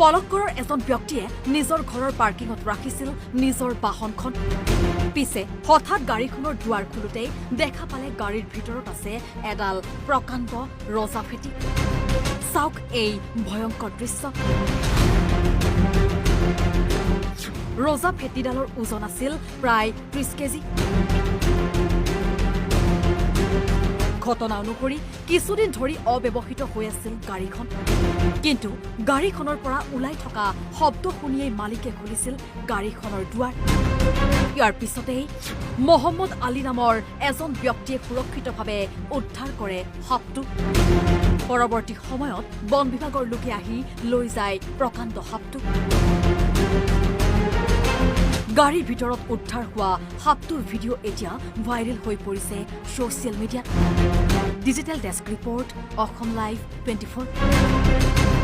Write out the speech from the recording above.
পলকগড়ৰ এজন ব্যক্তিয়ে নিজৰ ঘৰৰ পাৰ্কিঙত ৰাখিছিল নিজৰ বাহনখন পিছে হঠাৎ গাড়ীখনৰ দুৱাৰ খুলোতেই দেখা পালে গাড়ীৰ ভিতৰত আছে এডাল প্ৰকাণ্ড ৰজা ফেটি চাওক এই ভয়ংকৰ দৃশ্য ৰজা ফেটিডালৰ ওজন আছিল প্ৰায় 30 কেজি ঘটনা অনুসৰি কিছুদিন ধৰি অব্যৱহৃত হৈ আছিল গাড়ীখন কিন্তু গাড়ীখনৰ পৰা ওলাই থকা শব্দ শুনিয়েই মালিকে খুলিছিল গাড়ীখনৰ দুৱাৰ ইয়াৰ পিছতেই মহম্মদ আলী নামৰ এজন ব্যক্তিয়ে সুৰক্ষিতভাৱে উদ্ধাৰ কৰে সাপটো পৰৱৰ্তী সময়ত বন বিভাগৰ লোকে আহি লৈ যায় প্ৰকাণ্ড সাপটো গাড়ীৰ ভিতৰত উদ্ধাৰ হোৱা সাপটোৰ ভিডিঅ' এতিয়া ভাইৰেল হৈ পৰিছে ছ'চিয়েল মিডিয়াত digital desk report Assam live 24